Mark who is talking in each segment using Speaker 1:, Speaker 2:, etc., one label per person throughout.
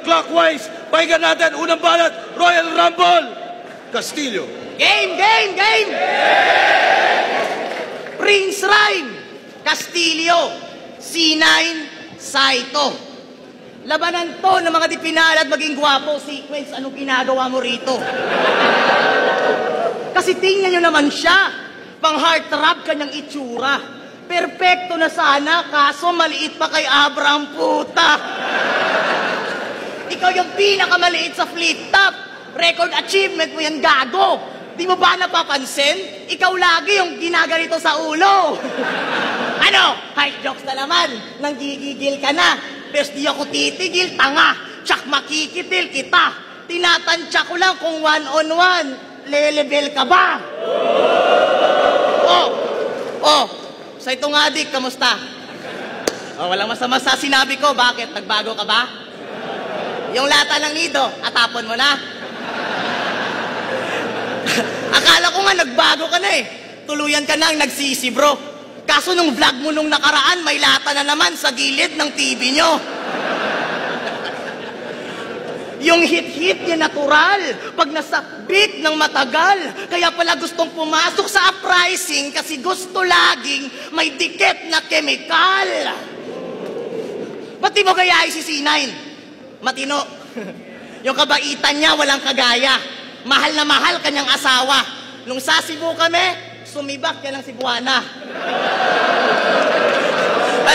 Speaker 1: Clockwise, pakinggan natin, unang balat, Royal Rumble, Castillo.
Speaker 2: Game! Prince Rhyme, Castillo, C9, Saito. Labanan to ng mga di pinalad maging gwapo. Sequence, anong ginagawa mo rito? Kasi tingnan nyo naman siya. Pang heartthrob kanyang itsura. Perpekto na sana, kaso maliit pa kay Abraham, puta. Ikaw yung pinakamaliit sa flip top. Record achievement mo yan, gago. Di mo ba napapansin? Ikaw lagi yung ginaganito sa ulo. Ano? Height jokes na naman. Nanggigigil ka na. Pero di ako titigil, tanga. Tsak makikitil kita. Tinatansya ko lang kung one-on-one. Lelevel ka ba? Sa ito nga, Dick, kamusta? Walang masama sa sinabi ko. Bakit? Nagbago ka ba? Yung lata ng nido, atapon mo na. Akala ko nga nagbago ka na eh. Tuluyan ka na ang nagsisi, bro. Kaso nung vlog mo nung nakaraan, may lata na naman sa gilid ng TV nyo. Yung hit-hit niya natural. Pag nasa beat ng matagal. Kaya pala gustong pumasok sa uprising kasi gusto laging may dikit na kemikal. Ba't di mo gayahin si C9? Matino. Yung kabaitan niya walang kagaya. Mahal na mahal kanyang asawa. Nung sa Cebu kami, sumibak yan ang Cebuana.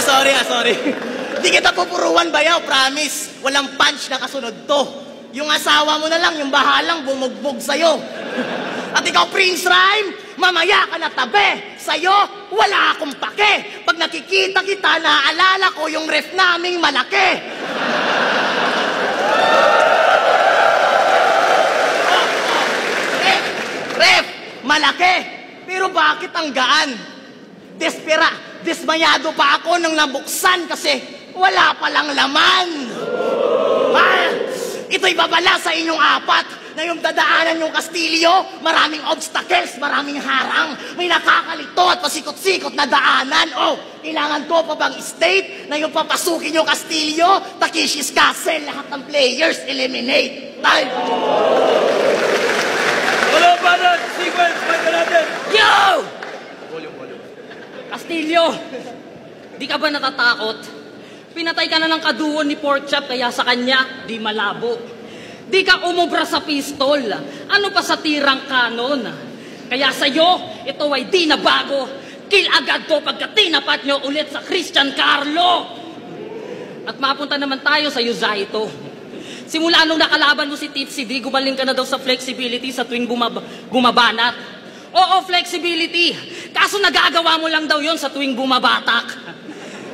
Speaker 2: Sorry. Di kita pupuruan bayaw, promise. Walang punch na kasunod to. Yung asawa mo na lang, yung bahalang bumugbog sa'yo. At ikaw, Prince Rhyme, mamaya ka na tabi. Sa'yo, wala akong pake. Pag nakikita kita, naaalala ko yung ref naming malaki. Ref, malaki. Pero bakit ang gaan? Desmayado pa ako nang nabuksan kasi wala palang laman. Ito'y babala sa inyong apat na yung dadaanan yung Castillo, maraming obstacles, maraming harang, may nakakalito at pasikot-sikot na daanan. Kailangan ko pa bang state na yung papasukin yung Castillo, Takeshi's Castle, lahat ng players, eliminate. Time!
Speaker 1: Wala ba na? Sequence, pakinggan natin.
Speaker 2: Yo!
Speaker 1: Volume.
Speaker 3: Castillo, di ka ba natatakot? Pinatay ka na ng kaduon ni Porkchop kaya sa kanya, di malabo. Di ka umubra sa pistol. Ano pa sa tirang kanon? Kaya sa'yo, ito ay di na bago. Kill agad ko pagka tinapat nyo ulit sa Christian Carlo. At mapunta naman tayo sa Yuzaito. Simula nung nakalaban mo si Tipsy D, gumaling ka na daw sa flexibility sa tuwing gumabanat. Oo, flexibility. Kaso nagagawa mo lang daw yon sa tuwing bumabatak.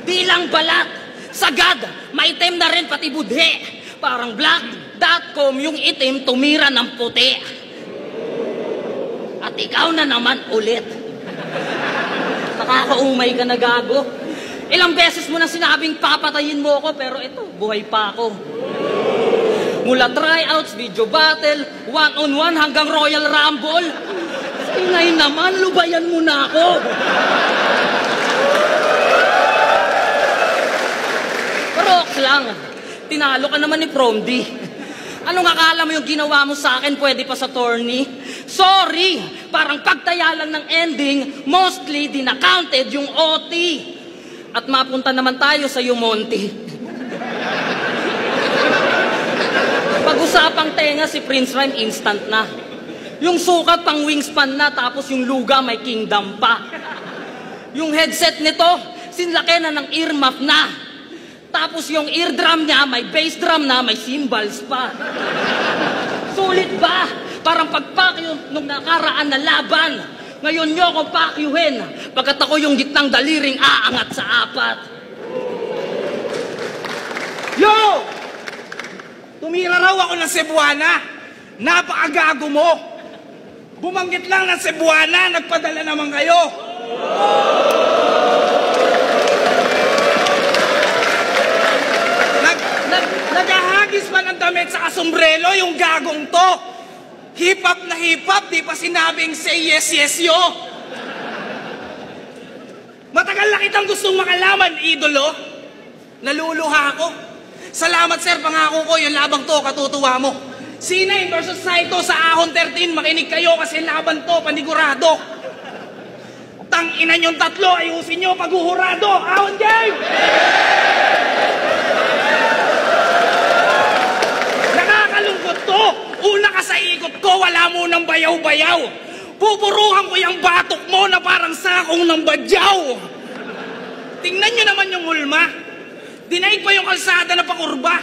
Speaker 3: Di lang balat, sagad, maitim na rin pati budhe. Parang black.com yung itim tumira ng puti. At ikaw na naman ulit. Nakakaumay ka na, gago. Ilang beses mo na sinabing papatayin mo ako, pero ito, buhay pa ako. Mula tryouts, video battle, one-on-one hanggang Royal Rumble. Ingay naman, lubayan mo na ako. Prox lang. Tinalo ka naman ni Prom D. Anong akala mo yung ginawa mo sa akin pwede pa sa tourney? Sorry! Parang pagtaya lang ng ending, mostly dina-counted yung OT. At mapunta naman tayo sa Yumonte. Pag-usapang tenga si Prince Rhyme, instant na. Yung sukat pang wingspan na, tapos yung luga may kingdom pa. Yung headset nito, sinlaki na ng earmuff na. Tapos yung eardrum niya, may bass drum na, may cymbals pa. Sulit ba? Parang pagpakyo nung nakaraan na laban. Ngayon nyo ko pakyuhin, pagkat ako yung gitnang daliring aangat sa apat.
Speaker 4: Yo! Tumira raw ako ng Cebuana. Napakagago mo. Bumanggit lang ng Cebuana, nagpadala naman kayo. Nagahagis pa ng damit sa kasombrelo yung gagong to. Hip-hop na hip-hop, di pa sinabing say yes, yes, yo. Matagal na kitang gustong makalaman, idolo. Naluluha ako. Salamat sir, pangako ko yung labang to, katutuwa mo. C9 versus Saito sa Ahon 13, makinig kayo kasi laban to, panigurado. Tang-ina niyong tatlo, ayusin niyo paghuhurado. Ahon game! Nakakalungkot to. Una ka sa ikot ko, wala mo ng bayaw-bayaw. Pupuruhan ko yung batok mo na parang sakong ng badyaw. Tingnan niyo naman yung ulma. Dinaig pa yung kalsada na pakurba.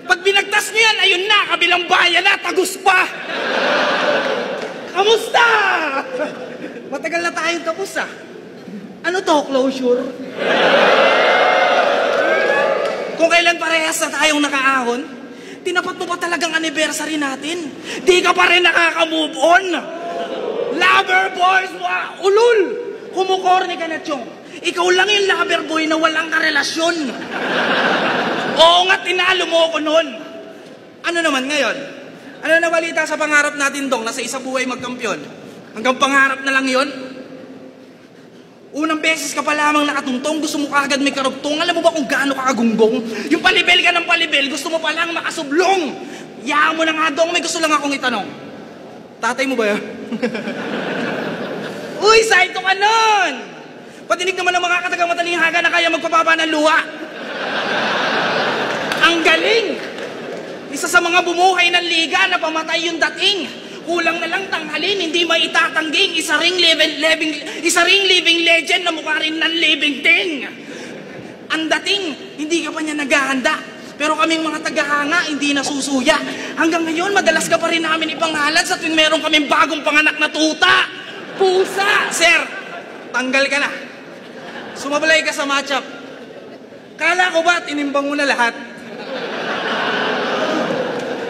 Speaker 4: Pag binagtas niyo yan, ayun na, kabilang bayan na, tagus pa. Kamusta? Matagal na tayong tapos ah. Ano to, closure? Kung kailan parehas na tayong nakaahon, tinapat mo pa talagang anniversary natin. Di ka pa rin nakaka-move on. Lover boys, ulul! Kumukorni ka na, Chong. Ikaw lang yung lover boy na walang karelasyon. Oo nga, tinalo mo ako noon. Ano naman ngayon? Ano na balita sa pangarap natin, Dong, na sa isa buhay magkampiyon? Hanggang pangarap na lang yon. Unang beses ka pa lamang nakatuntong, gusto mo kagad may karugtong. Alam mo ba kung gaano ka kagunggong? Yung palibel ka ng palibel, gusto mo pa lang makasublong. Yaan mo na nga, Dong, may gusto lang akong itanong. Tatay mo ba yan? Uy, Saito ka nun! Patinig naman ng mga katagang matalinghaga na kaya magpapaba ng luha. Ang galing! Isa sa mga bumuhay ng liga na pamatay yung dating. Kulang na lang tanghalin, hindi maitatangging. Isa ring living legend na mukha rin ng living thing. Ang dating, hindi ka pa niya naghahanda. Pero kaming mga tagahanga, hindi nasusuya. Hanggang ngayon, madalas ka pa rin namin ipangalan sa tuwing meron kaming bagong panganak na tuta. Pusa! Sir, tanggal ka na. Sumabalay ka sa matchup. Kala ko ba, tinimbang mo na lahat?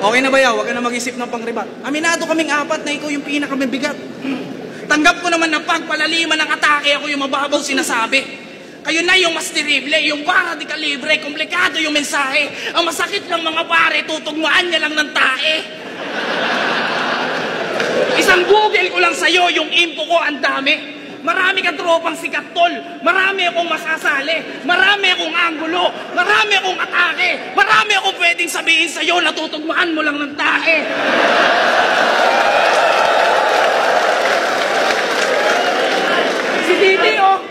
Speaker 4: Okay na ba yaw? Huwag ka na mag-isip ng pangribat. Aminado kaming apat na ikaw yung pinakamabigat. Tanggap ko naman na pagpalaliman ng atake, ako yung mababaw sinasabi. Kayo na yung mas terrible, yung para di kalibre, komplikado yung mensahe. Ang masakit ng mga pare, tutugmaan niya lang ng tae. Isang Google ko lang sa'yo, yung info ko ang dami. Marami kang tropang sikat, tol. Marami akong masasali. Marami akong anggulo. Marami akong atake. Marami akong pwedeng sabihin sa'yo na tutugmaan mo lang ng tae. Si Titi, oh.